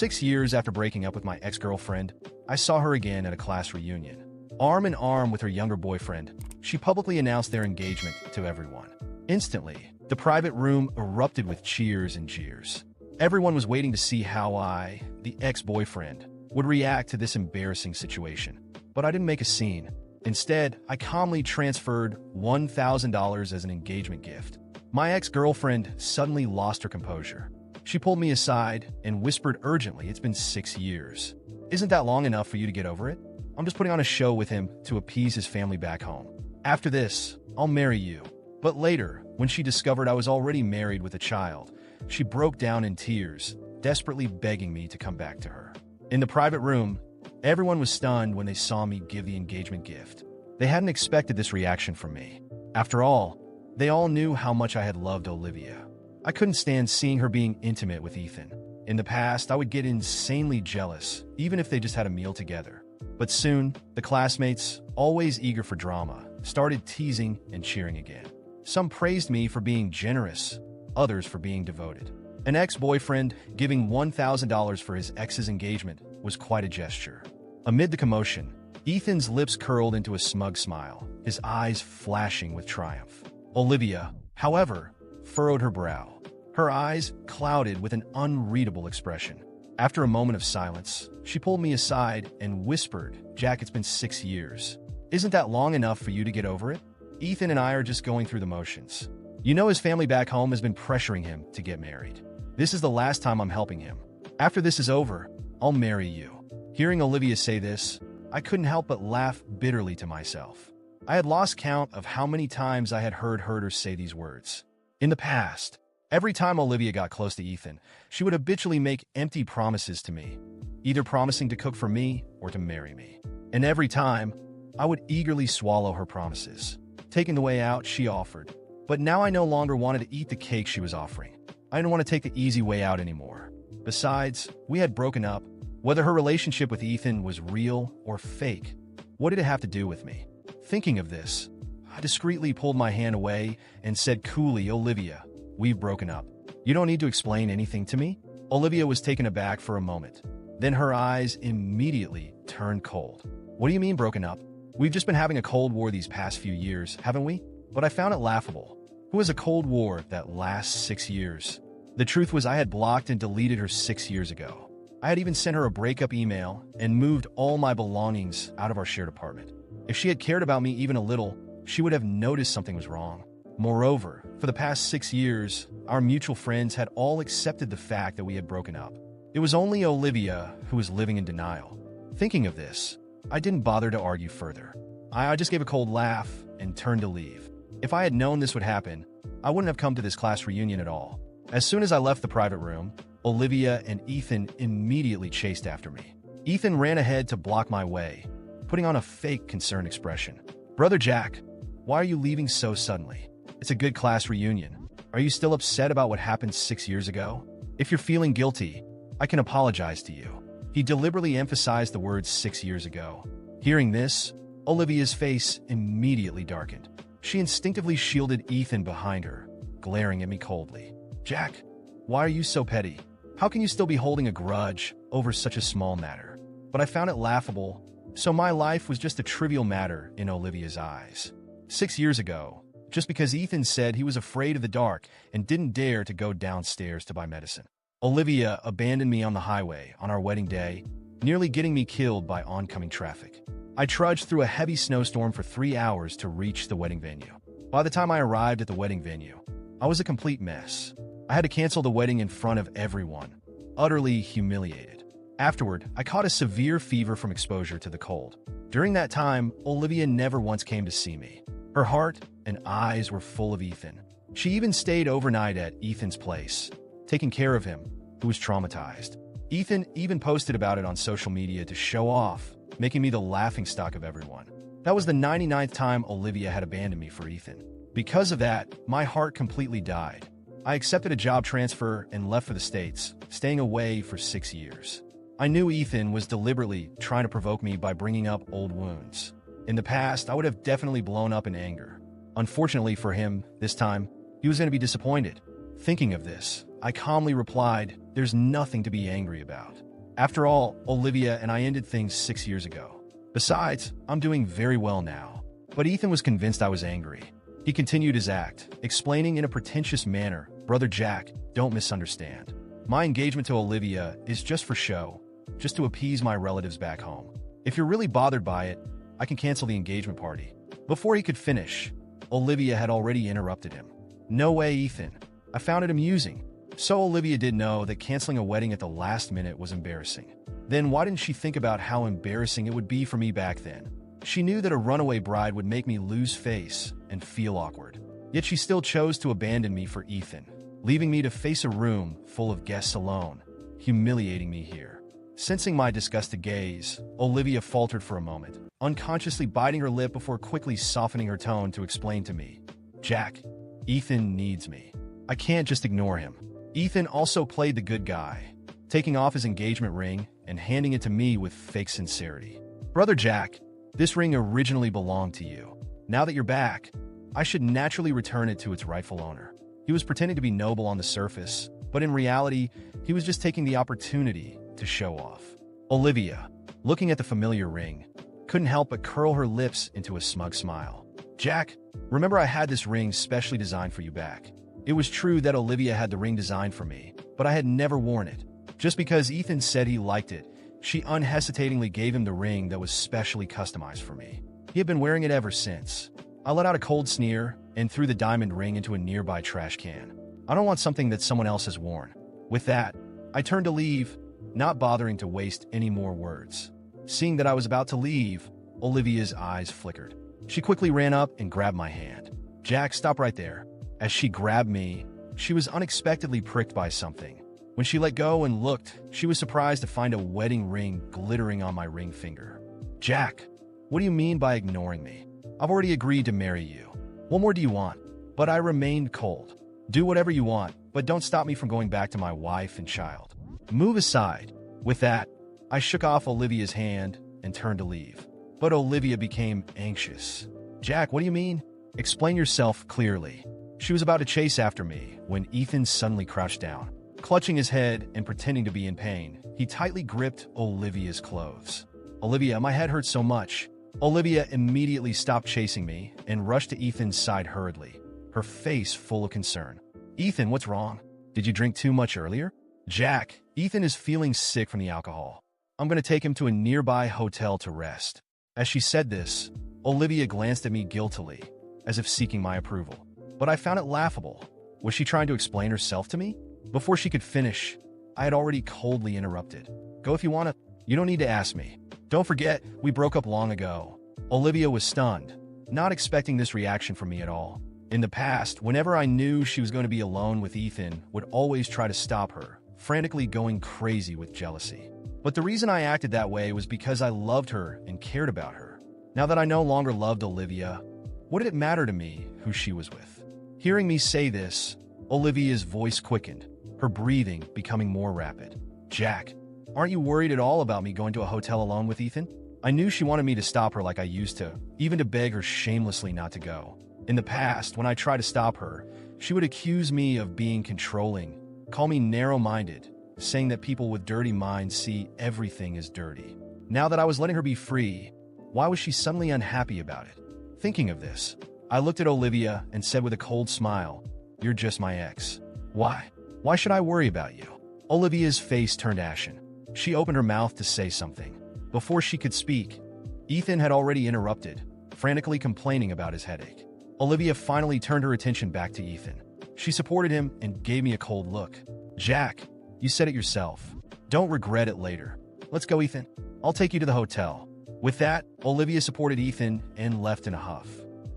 6 years after breaking up with my ex-girlfriend, I saw her again at a class reunion. Arm in arm with her younger boyfriend, she publicly announced their engagement to everyone. Instantly, the private room erupted with cheers and jeers. Everyone was waiting to see how I, the ex-boyfriend, would react to this embarrassing situation. But I didn't make a scene. Instead, I calmly transferred $1,000 as an engagement gift. My ex-girlfriend suddenly lost her composure. She pulled me aside and whispered urgently, "It's been 6 years. Isn't that long enough for you to get over it? I'm just putting on a show with him to appease his family back home. After this, I'll marry you." But later, when she discovered I was already married with a child, she broke down in tears, desperately begging me to come back to her. In the private room, everyone was stunned when they saw me give the engagement gift. They hadn't expected this reaction from me. After all, they all knew how much I had loved Olivia. I couldn't stand seeing her being intimate with Ethan. In the past, I would get insanely jealous, even if they just had a meal together. But soon, the classmates, always eager for drama, started teasing and cheering again. Some praised me for being generous, others for being devoted. An ex-boyfriend giving $1,000 for his ex's engagement was quite a gesture. Amid the commotion, Ethan's lips curled into a smug smile, his eyes flashing with triumph. Olivia, however, furrowed her brow. Her eyes clouded with an unreadable expression. After a moment of silence, she pulled me aside and whispered, "Jack, it's been 6 years. Isn't that long enough for you to get over it? Ethan and I are just going through the motions. You know his family back home has been pressuring him to get married. This is the last time I'm helping him. After this is over, I'll marry you." Hearing Olivia say this, I couldn't help but laugh bitterly to myself. I had lost count of how many times I had heard her say these words. In the past, every time Olivia got close to Ethan, she would habitually make empty promises to me, either promising to cook for me or to marry me. And every time, I would eagerly swallow her promises, taking the way out she offered. But now I no longer wanted to eat the cake she was offering. I didn't want to take the easy way out anymore. Besides, we had broken up. Whether her relationship with Ethan was real or fake, what did it have to do with me? Thinking of this, I discreetly pulled my hand away and said coolly, "Olivia, we've broken up. You don't need to explain anything to me." Olivia was taken aback for a moment. Then her eyes immediately turned cold. "What do you mean broken up? We've just been having a Cold War these past few years, haven't we?" But I found it laughable. Who has a Cold War that lasts 6 years? The truth was I had blocked and deleted her 6 years ago. I had even sent her a breakup email and moved all my belongings out of our shared apartment. If she had cared about me even a little, she would have noticed something was wrong. Moreover, for the past 6 years, our mutual friends had all accepted the fact that we had broken up. It was only Olivia who was living in denial. Thinking of this, I didn't bother to argue further. I just gave a cold laugh and turned to leave. If I had known this would happen, I wouldn't have come to this class reunion at all. As soon as I left the private room, Olivia and Ethan immediately chased after me. Ethan ran ahead to block my way, putting on a fake concerned expression. "Brother Jack, why are you leaving so suddenly? It's a good class reunion. Are you still upset about what happened 6 years ago? If you're feeling guilty, I can apologize to you." He deliberately emphasized the words 6 years ago. Hearing this, Olivia's face immediately darkened. She instinctively shielded Ethan behind her, glaring at me coldly. "Jack, why are you so petty? How can you still be holding a grudge over such a small matter?" But I found it laughable, so my life was just a trivial matter in Olivia's eyes. 6 years ago, just because Ethan said he was afraid of the dark and didn't dare to go downstairs to buy medicine, Olivia abandoned me on the highway on our wedding day, nearly getting me killed by oncoming traffic. I trudged through a heavy snowstorm for 3 hours to reach the wedding venue. By the time I arrived at the wedding venue, I was a complete mess. I had to cancel the wedding in front of everyone, utterly humiliated. Afterward, I caught a severe fever from exposure to the cold. During that time, Olivia never once came to see me. Her heart and eyes were full of Ethan. She even stayed overnight at Ethan's place, taking care of him, who was traumatized. Ethan even posted about it on social media to show off, making me the laughingstock of everyone. That was the 99th time Olivia had abandoned me for Ethan. Because of that, my heart completely died. I accepted a job transfer and left for the States, staying away for 6 years. I knew Ethan was deliberately trying to provoke me by bringing up old wounds. In the past, I would have definitely blown up in anger. Unfortunately for him, this time, he was going to be disappointed. Thinking of this, I calmly replied, there's nothing to be angry about. After all, Olivia and I ended things 6 years ago. Besides, I'm doing very well now. But Ethan was convinced I was angry. He continued his act, explaining in a pretentious manner, "Brother Jack, don't misunderstand. My engagement to Olivia is just for show, just to appease my relatives back home. If you're really bothered by it, I can cancel the engagement party." Before he could finish, Olivia had already interrupted him. "No way, Ethan. I found it amusing." So Olivia did know that canceling a wedding at the last minute was embarrassing. Then why didn't she think about how embarrassing it would be for me back then? She knew that a runaway bride would make me lose face and feel awkward. Yet she still chose to abandon me for Ethan, leaving me to face a room full of guests alone, humiliating me here. Sensing my disgusted gaze, Olivia faltered for a moment, unconsciously biting her lip before quickly softening her tone to explain to me, "Jack, Ethan needs me. I can't just ignore him." Ethan also played the good guy, taking off his engagement ring and handing it to me with fake sincerity. "Brother Jack, this ring originally belonged to you. Now that you're back, I should naturally return it to its rightful owner." He was pretending to be noble on the surface, but in reality, he was just taking the opportunity to show off. Olivia, looking at the familiar ring, couldn't help but curl her lips into a smug smile. "Jack, remember I had this ring specially designed for you back." It was true that Olivia had the ring designed for me, but I had never worn it. Just because Ethan said he liked it, she unhesitatingly gave him the ring that was specially customized for me. He had been wearing it ever since. I let out a cold sneer and threw the diamond ring into a nearby trash can. I don't want something that someone else has worn. With that, I turned to leave, not bothering to waste any more words. Seeing that I was about to leave, Olivia's eyes flickered. She quickly ran up and grabbed my hand. "Jack, stop right there." As she grabbed me, she was unexpectedly pricked by something. When she let go and looked, she was surprised to find a wedding ring glittering on my ring finger. "Jack, what do you mean by ignoring me? I've already agreed to marry you. What more do you want?" But I remained cold. "Do whatever you want, but don't stop me from going back to my wife and child. Move aside." With that, I shook off Olivia's hand and turned to leave. But Olivia became anxious. "Jack, what do you mean? Explain yourself clearly." She was about to chase after me when Ethan suddenly crouched down. Clutching his head and pretending to be in pain, he tightly gripped Olivia's clothes. "Olivia, my head hurts so much." Olivia immediately stopped chasing me and rushed to Ethan's side hurriedly, her face full of concern. "Ethan, what's wrong? Did you drink too much earlier?" "Jack, Ethan is feeling sick from the alcohol. I'm going to take him to a nearby hotel to rest." As she said this, Olivia glanced at me guiltily, as if seeking my approval. But I found it laughable. Was she trying to explain herself to me? Before she could finish, I had already coldly interrupted. "Go if you want to. You don't need to ask me. Don't forget, we broke up long ago." Olivia was stunned, not expecting this reaction from me at all. In the past, whenever I knew she was going to be alone with Ethan, would always try to stop her, frantically going crazy with jealousy. But the reason I acted that way was because I loved her and cared about her. Now that I no longer loved Olivia, what did it matter to me who she was with? Hearing me say this, Olivia's voice quickened, her breathing becoming more rapid. "Jack, aren't you worried at all about me going to a hotel alone with Ethan?" I knew she wanted me to stop her like I used to, even to beg her shamelessly not to go. In the past, when I tried to stop her, she would accuse me of being controlling, call me narrow-minded, saying that people with dirty minds see everything as dirty. Now that I was letting her be free, why was she suddenly unhappy about it? Thinking of this, I looked at Olivia and said with a cold smile, "You're just my ex. Why? Why should I worry about you?" Olivia's face turned ashen. She opened her mouth to say something. Before she could speak, Ethan had already interrupted, frantically complaining about his headache. Olivia finally turned her attention back to Ethan. She supported him and gave me a cold look. "Jack, you said it yourself. Don't regret it later. Let's go, Ethan. I'll take you to the hotel." With that, Olivia supported Ethan and left in a huff.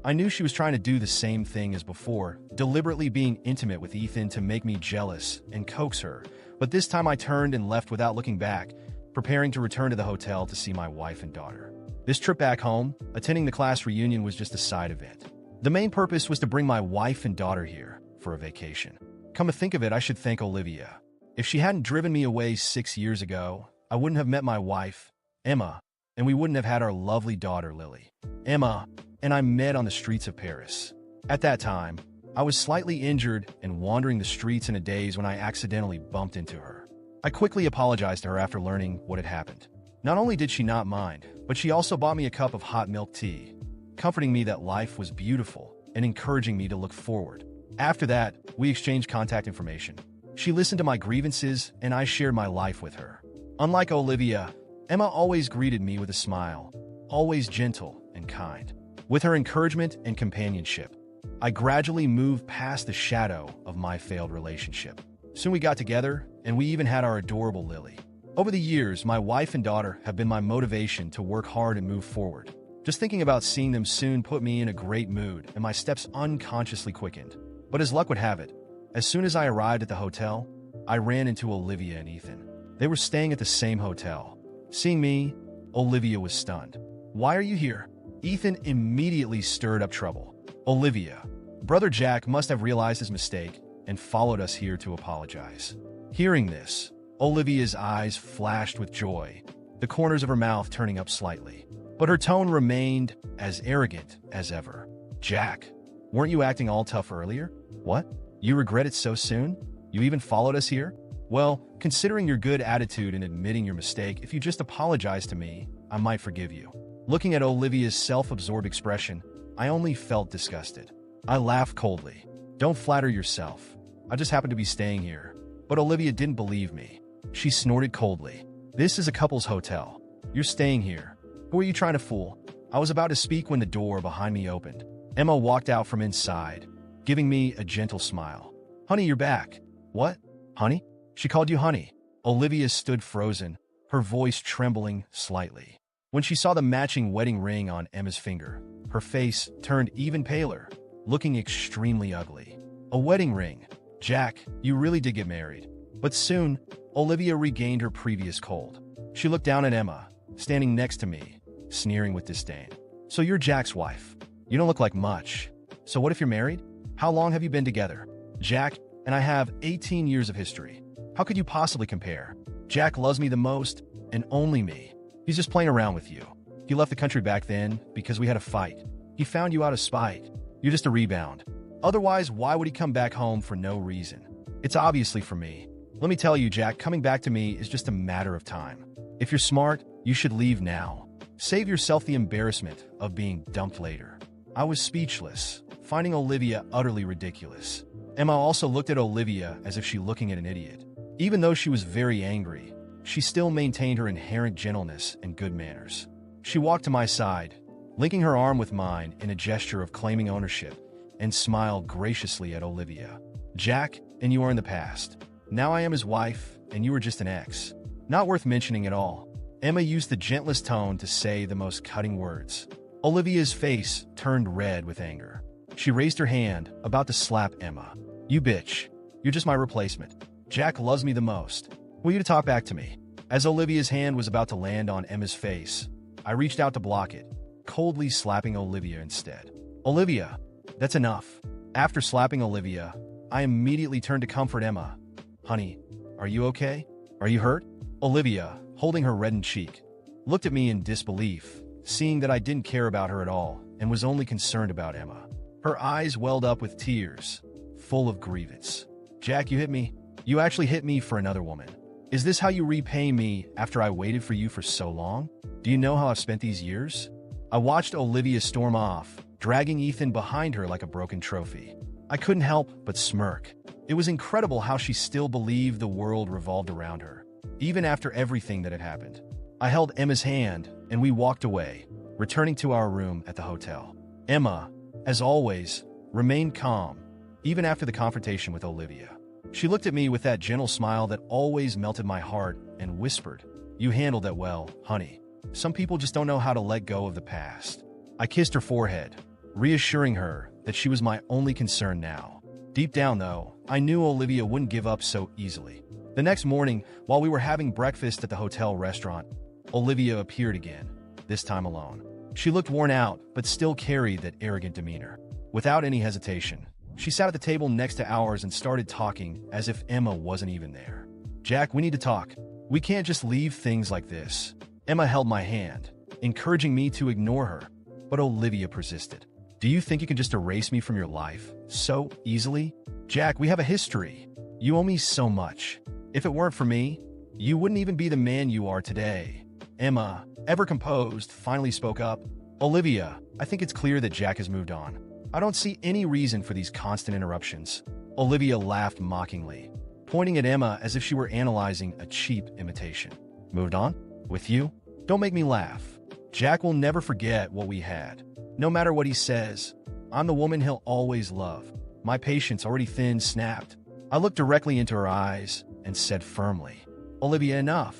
I knew she was trying to do the same thing as before, deliberately being intimate with Ethan to make me jealous and coax her, but this time I turned and left without looking back, preparing to return to the hotel to see my wife and daughter. This trip back home, attending the class reunion, was just a side event. The main purpose was to bring my wife and daughter here for a vacation. Come to think of it, I should thank Olivia. If she hadn't driven me away 6 years ago, I wouldn't have met my wife, Emma, and we wouldn't have had our lovely daughter, Lily. Emma and I met on the streets of Paris. At that time, I was slightly injured and wandering the streets in a daze when I accidentally bumped into her. I quickly apologized to her after learning what had happened. Not only did she not mind, but she also bought me a cup of hot milk tea, comforting me that life was beautiful and encouraging me to look forward. After that, we exchanged contact information. She listened to my grievances, and I shared my life with her. Unlike Olivia, Emma always greeted me with a smile, always gentle and kind. With her encouragement and companionship, I gradually moved past the shadow of my failed relationship. Soon we got together, and we even had our adorable Lily. Over the years, my wife and daughter have been my motivation to work hard and move forward. Just thinking about seeing them soon put me in a great mood, and my steps unconsciously quickened. But as luck would have it, as soon as I arrived at the hotel, I ran into Olivia and Ethan. They were staying at the same hotel. Seeing me, Olivia was stunned. "Why are you here?" Ethan immediately stirred up trouble. "Olivia, Brother Jack must have realized his mistake and followed us here to apologize." Hearing this, Olivia's eyes flashed with joy, the corners of her mouth turning up slightly. But her tone remained as arrogant as ever. "Jack, weren't you acting all tough earlier? What? You regret it so soon? You even followed us here? Well, considering your good attitude and admitting your mistake, if you just apologize to me, I might forgive you." Looking at Olivia's self-absorbed expression, I only felt disgusted. I laughed coldly. "Don't flatter yourself. I just happened to be staying here." But Olivia didn't believe me. She snorted coldly. "This is a couple's hotel. You're staying here. Who are you trying to fool?" I was about to speak when the door behind me opened. Emma walked out from inside, giving me a gentle smile. "Honey, you're back." "What? Honey?" "She called you honey." Olivia stood frozen, her voice trembling slightly. When she saw the matching wedding ring on Emma's finger, her face turned even paler, looking extremely ugly. "A wedding ring? Jack, you really did get married." But soon, Olivia regained her previous cold. She looked down at Emma, standing next to me, sneering with disdain. "So you're Jack's wife. You don't look like much. So what if you're married? How long have you been together?" "Jack and I have 18 years of history. How could you possibly compare? Jack loves me the most, and only me. He's just playing around with you. He left the country back then because we had a fight. He found you out of spite. You're just a rebound. Otherwise, why would he come back home for no reason? It's obviously for me. Let me tell you, Jack, coming back to me is just a matter of time. If you're smart, you should leave now. Save yourself the embarrassment of being dumped later." I was speechless, finding Olivia utterly ridiculous. Emma also looked at Olivia as if she were looking at an idiot. Even though she was very angry, she still maintained her inherent gentleness and good manners. She walked to my side, linking her arm with mine in a gesture of claiming ownership, and smiled graciously at Olivia. "Jack and you are in the past. Now I am his wife, and you are just an ex. Not worth mentioning at all." Emma used the gentlest tone to say the most cutting words. Olivia's face turned red with anger. She raised her hand, about to slap Emma. "You bitch. You're just my replacement. Jack loves me the most. Will you talk back to me?" As Olivia's hand was about to land on Emma's face, I reached out to block it, coldly slapping Olivia instead. "Olivia, that's enough." After slapping Olivia, I immediately turned to comfort Emma. "Honey, are you okay? Are you hurt?" Olivia, holding her reddened cheek, looked at me in disbelief, seeing that I didn't care about her at all and was only concerned about Emma. Her eyes welled up with tears, full of grievance. "Jack, you hit me. You actually hit me for another woman. Is this how you repay me after I waited for you for so long? Do you know how I've spent these years?" I watched Olivia storm off, dragging Ethan behind her like a broken trophy. I couldn't help but smirk. It was incredible how she still believed the world revolved around her, even after everything that had happened. I held Emma's hand, and we walked away, returning to our room at the hotel. Emma, as always, remained calm, even after the confrontation with Olivia. She looked at me with that gentle smile that always melted my heart and whispered, "You handled that well, honey. Some people just don't know how to let go of the past." I kissed her forehead, reassuring her that she was my only concern now. Deep down, though, I knew Olivia wouldn't give up so easily. The next morning, while we were having breakfast at the hotel restaurant, Olivia appeared again, this time alone. She looked worn out, but still carried that arrogant demeanor. Without any hesitation, she sat at the table next to ours and started talking as if Emma wasn't even there. "Jack, we need to talk. We can't just leave things like this." Emma held my hand, encouraging me to ignore her, but Olivia persisted. "Do you think you can just erase me from your life so easily? Jack, we have a history. You owe me so much. If it weren't for me, You wouldn't even be the man you are today. Emma, ever composed, finally spoke up. Olivia, I think it's clear that Jack has moved on. I don't see any reason for these constant interruptions. Olivia laughed mockingly, pointing at Emma as if she were analyzing a cheap imitation. Moved on? With you? Don't make me laugh. Jack will never forget what we had. No matter what he says, I'm the woman he'll always love. My patience, already thin, snapped. I looked directly into her eyes and said firmly, Olivia, enough.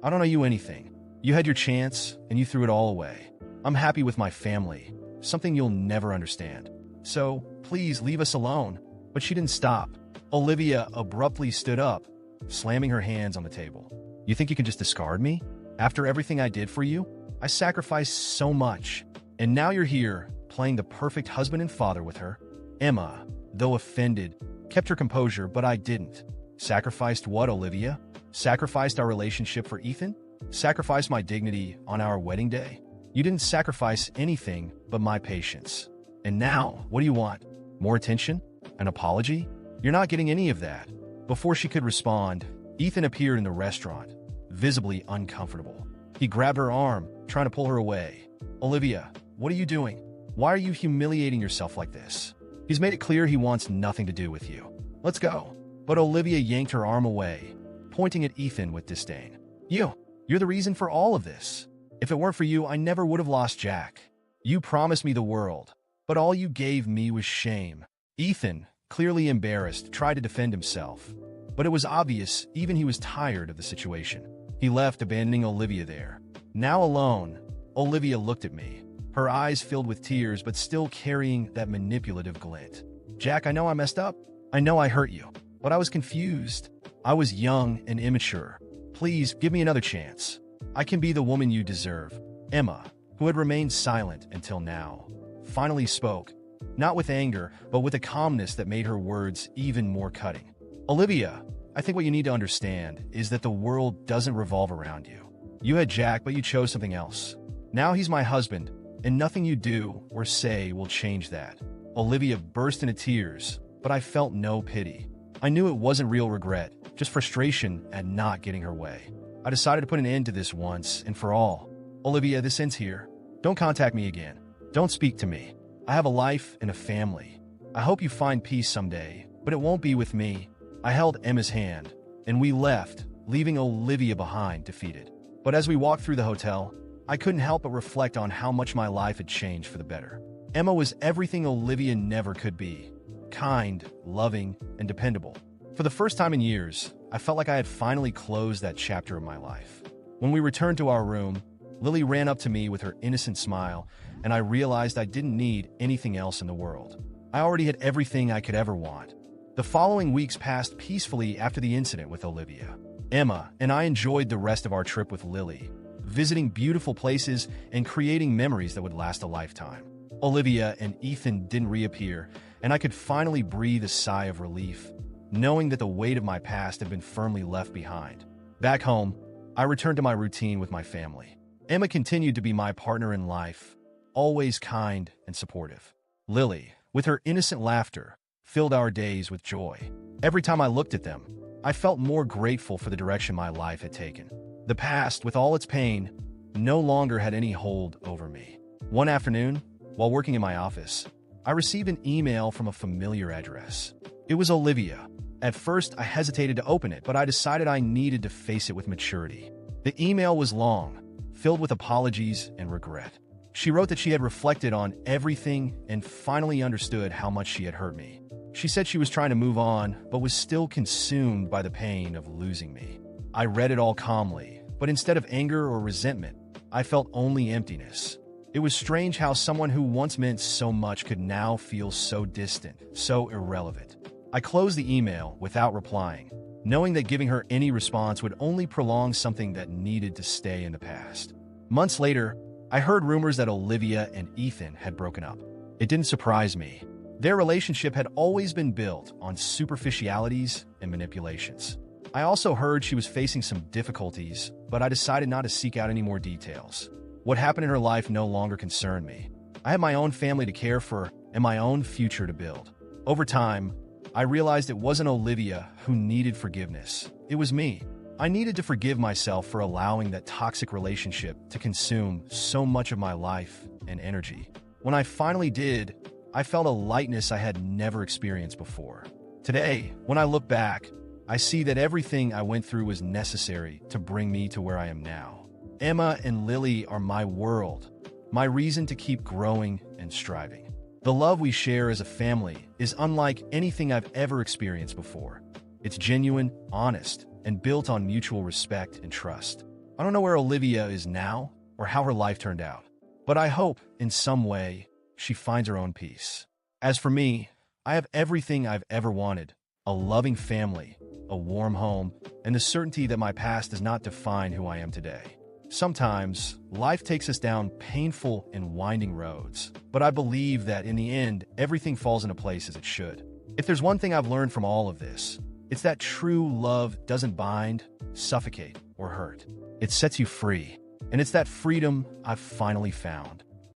I don't owe you anything. You had your chance, and you threw it all away. I'm happy with my family, something you'll never understand. So, please leave us alone. But she didn't stop. Olivia abruptly stood up, slamming her hands on the table. You think you can just discard me? After everything I did for you? I sacrificed so much. And now you're here, playing the perfect husband and father with her. Emma, though offended, kept her composure, but I didn't. Sacrificed what, Olivia? Sacrificed our relationship for Ethan? Sacrificed my dignity on our wedding day? You didn't sacrifice anything but my patience. And now, what do you want? More attention? An apology? You're not getting any of that. Before she could respond, Ethan appeared in the restaurant, visibly uncomfortable. He grabbed her arm, trying to pull her away. Olivia, what are you doing? Why are you humiliating yourself like this? He's made it clear he wants nothing to do with you. Let's go. But Olivia yanked her arm away, pointing at Ethan with disdain. You're the reason for all of this. If it weren't for you, I never would have lost Jack. You promised me the world, but all you gave me was shame. Ethan, clearly embarrassed, tried to defend himself. But it was obvious even he was tired of the situation. He left, abandoning Olivia there. Now alone, Olivia looked at me, her eyes filled with tears but still carrying that manipulative glint. Jack, I know I messed up. I know I hurt you. But I was confused. I was young and immature. Please, give me another chance. I can be the woman you deserve. Emma, who had remained silent until now, finally spoke, not with anger, but with a calmness that made her words even more cutting. Olivia, I think what you need to understand is that the world doesn't revolve around you. You had Jack, but you chose something else. Now he's my husband, and nothing you do or say will change that. Olivia burst into tears, but I felt no pity. I knew it wasn't real regret, just frustration at not getting her way. I decided to put an end to this once and for all. Olivia, this ends here. Don't contact me again. Don't speak to me. I have a life and a family. I hope you find peace someday, but it won't be with me. I held Emma's hand, and we left, leaving Olivia behind, defeated. But as we walked through the hotel, I couldn't help but reflect on how much my life had changed for the better. Emma was everything Olivia never could be. Kind, loving, and dependable. For the first time in years, I felt like I had finally closed that chapter of my life. When we returned to our room, Lily ran up to me with her innocent smile, and I realized I didn't need anything else in the world. I already had everything I could ever want. The following weeks passed peacefully after the incident with Olivia. Emma and I enjoyed the rest of our trip with Lily, visiting beautiful places and creating memories that would last a lifetime. Olivia and Ethan didn't reappear, and I could finally breathe a sigh of relief, knowing that the weight of my past had been firmly left behind. Back home, I returned to my routine with my family. Emma continued to be my partner in life, always kind and supportive. Lily, with her innocent laughter, filled our days with joy. Every time I looked at them, I felt more grateful for the direction my life had taken. The past, with all its pain, no longer had any hold over me. One afternoon, while working in my office, I received an email from a familiar address. It was Olivia. At first, I hesitated to open it, but I decided I needed to face it with maturity. The email was long, filled with apologies and regret. She wrote that she had reflected on everything and finally understood how much she had hurt me. She said she was trying to move on, but was still consumed by the pain of losing me. I read it all calmly, but instead of anger or resentment, I felt only emptiness. It was strange how someone who once meant so much could now feel so distant, so irrelevant. I closed the email without replying, knowing that giving her any response would only prolong something that needed to stay in the past. Months later, I heard rumors that Olivia and Ethan had broken up. It didn't surprise me. Their relationship had always been built on superficialities and manipulations. I also heard she was facing some difficulties, but I decided not to seek out any more details. What happened in her life no longer concerned me. I had my own family to care for and my own future to build. Over time, I realized it wasn't Olivia who needed forgiveness. It was me. I needed to forgive myself for allowing that toxic relationship to consume so much of my life and energy. When I finally did, I felt a lightness I had never experienced before. Today, when I look back, I see that everything I went through was necessary to bring me to where I am now. Emma and Lily are my world, my reason to keep growing and striving. The love we share as a family is unlike anything I've ever experienced before. It's genuine, honest, and built on mutual respect and trust. I don't know where Olivia is now or how her life turned out, but I hope, in some way, she finds her own peace. As for me, I have everything I've ever wanted: a loving family, a warm home, and the certainty that my past does not define who I am today. Sometimes, life takes us down painful and winding roads, but I believe that in the end, everything falls into place as it should. If there's one thing I've learned from all of this, it's that true love doesn't bind, suffocate, or hurt. It sets you free, and it's that freedom I've finally found.